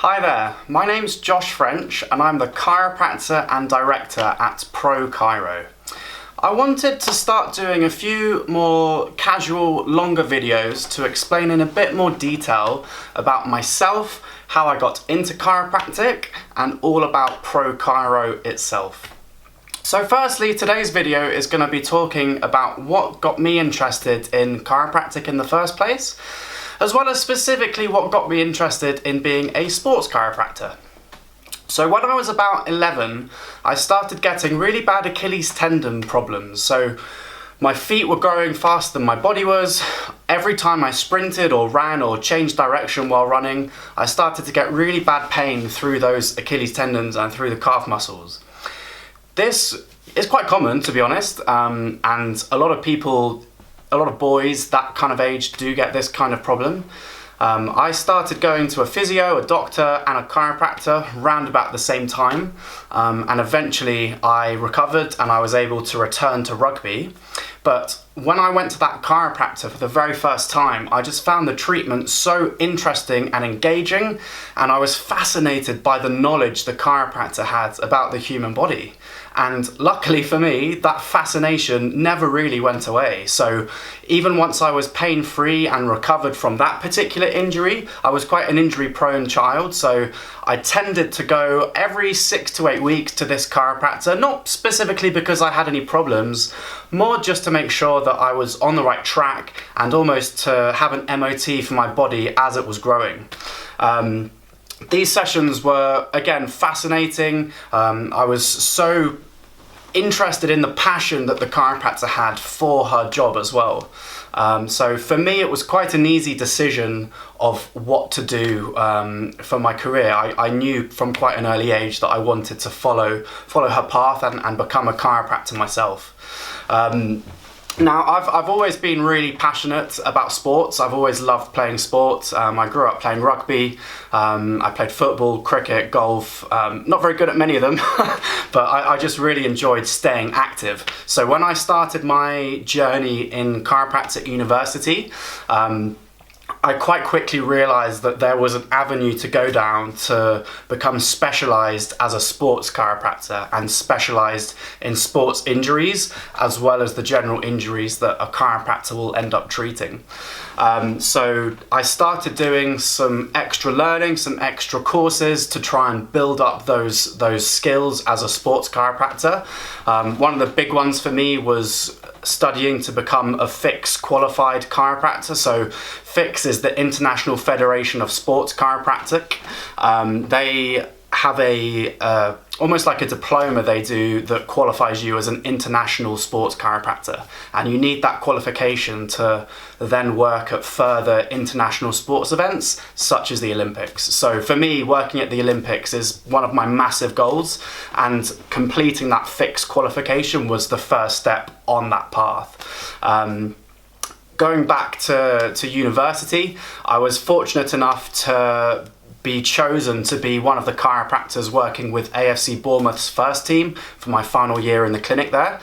Hi there, my name's Josh French and I'm the chiropractor and director at Pro Chiro. I wanted to start doing a few more casual, longer videos to explain in a bit more detail about myself, how I got into chiropractic, and all about Pro Chiro itself. So firstly, today's video is going to be talking about what got me interested in chiropractic in the first place, as well as specifically what got me interested in being a sports chiropractor. So when I was about 11, I started getting really bad Achilles tendon problems. So my feet were growing faster than my body was. Every time I sprinted or ran or changed direction while running, I started to get really bad pain through those Achilles tendons and through the calf muscles. This is quite common, to be honest, and a lot of boys that kind of age do get this kind of problem. I started going to a physio, a doctor and a chiropractor round about the same time, and eventually I recovered and I was able to return to rugby. But when I went to that chiropractor for the very first time, I just found the treatment so interesting and engaging, and I was fascinated by the knowledge the chiropractor had about the human body. And luckily for me, that fascination never really went away. So even once I was pain-free and recovered from that particular injury, I was quite an injury-prone child, so I tended to go every 6 to 8 weeks to this chiropractor, not specifically because I had any problems, more just to make sure that I was on the right track and almost to have an MOT for my body as it was growing. These sessions were, again, fascinating. I was so interested in the passion that the chiropractor had for her job as well. So for me, it was quite an easy decision of what to do for my career. I knew from quite an early age that I wanted to follow her path and become a chiropractor myself. Now, I've always been really passionate about sports. I've always loved playing sports. I grew up playing rugby. I played football, cricket, golf. Not very good at many of them, but I just really enjoyed staying active. So when I started my journey in chiropractic university, I quite quickly realised that there was an avenue to go down to become specialised as a sports chiropractor and specialised in sports injuries as well as the general injuries that a chiropractor will end up treating. So I started doing some extra learning, some extra courses to try and build up those skills as a sports chiropractor. One of the big ones for me was studying to become a FIX qualified chiropractor. So FIX is the International Federation of Sports Chiropractic. They have almost like a diploma they do that qualifies you as an international sports chiropractor, and you need that qualification to then work at further international sports events such as the Olympics. So for me, working at the Olympics is one of my massive goals, and completing that FIX qualification was the first step on that path. Going back to university, I was fortunate enough to be chosen to be one of the chiropractors working with AFC Bournemouth's first team for my final year in the clinic there,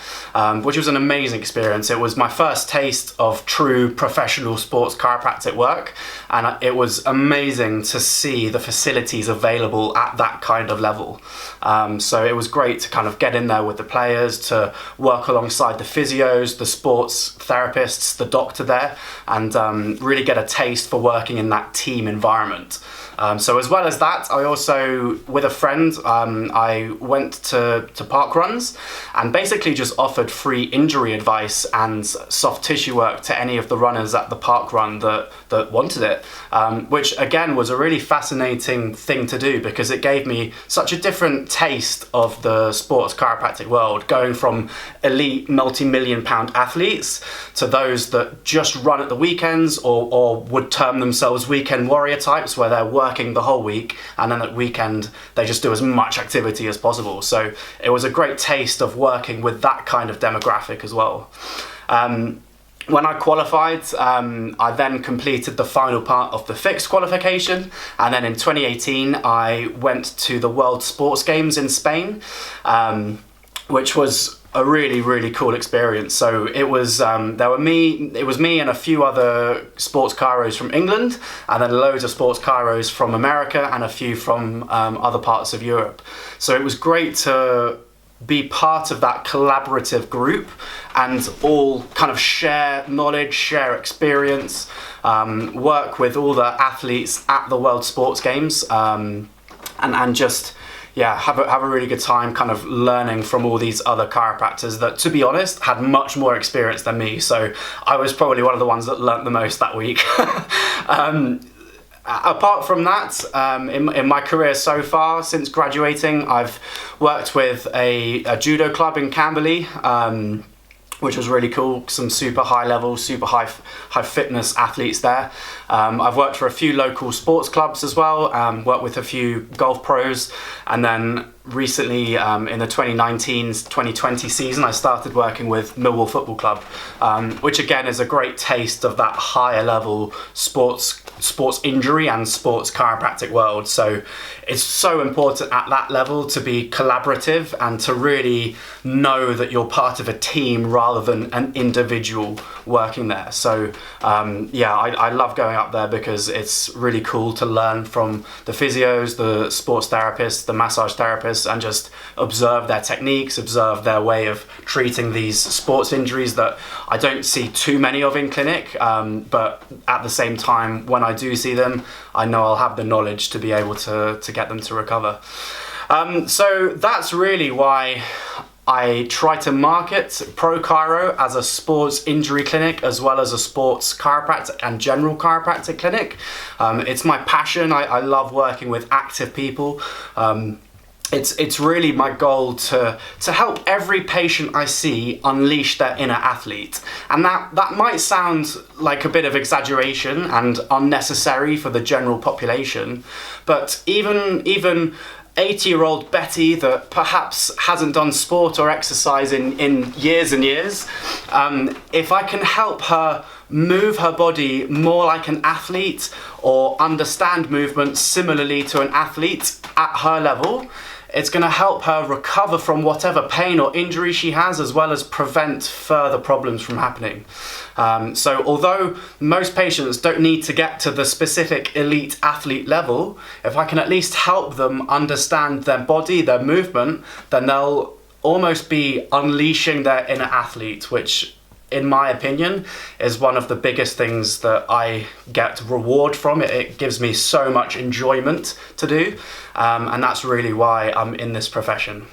which was an amazing experience. It was my first taste of true professional sports chiropractic work, and it was amazing to see the facilities available at that kind of level. So it was great to kind of get in there with the players, to work alongside the physios, the sports therapists, the doctor there, and really get a taste for working in that team environment. So as well as that, I also, with a friend, I went to park runs and basically just offered free injury advice and soft tissue work to any of the runners at the park run that wanted it, which again was a really fascinating thing to do because it gave me such a different taste of the sports chiropractic world, going from elite multi-million pound athletes to those that just run at the weekends or would term themselves weekend warrior types, where they're working the whole week and then at weekend they just do as much activity as possible. So it was a great taste of working with that kind of demographic as well. When I qualified, I then completed the final part of the FIX qualification, and then in 2018 I went to the World Sports Games in Spain, which was a really cool experience. So it was it was me and a few other sports chiros from England, and then loads of sports chiros from America and a few from other parts of Europe. So it was great to be part of that collaborative group and all kind of share knowledge, share experience, work with all the athletes at the World Sports Games, and just have a really good time kind of learning from all these other chiropractors that, to be honest, had much more experience than me. So I was probably one of the ones that learnt the most that week. Apart from that, in my career so far, since graduating, I've worked with a judo club in Camberley, which was really cool. Some super high level, super high fitness athletes there. I've worked for a few local sports clubs as well, worked with a few golf pros, and then recently in the 2019-2020 season, I started working with Millwall Football Club, which again is a great taste of that higher level sports injury and sports chiropractic world. So it's so important at that level to be collaborative and to really know that you're part of a team rather than an individual working there. So I love going up there because it's really cool to learn from the physios, the sports therapists, the massage therapists, and just observe their techniques, observe their way of treating these sports injuries that I don't see too many of in clinic, but at the same time, when I do see them, I know I'll have the knowledge to be able to get them to recover. So that's really why I try to market Pro Chiro as a sports injury clinic as well as a sports chiropractic and general chiropractic clinic. It's my passion. I love working with active people. It's really my goal to help every patient I see unleash their inner athlete. And that might sound like a bit of exaggeration and unnecessary for the general population, but even 80-year-old Betty that perhaps hasn't done sport or exercise in years and years, if I can help her move her body more like an athlete or understand movement similarly to an athlete at her level, it's going to help her recover from whatever pain or injury she has, as well as prevent further problems from happening. So although most patients don't need to get to the specific elite athlete level, if I can at least help them understand their body, their movement, then they'll almost be unleashing their inner athlete, which in my opinion is one of the biggest things that I get reward from. It gives me so much enjoyment to do, and that's really why I'm in this profession.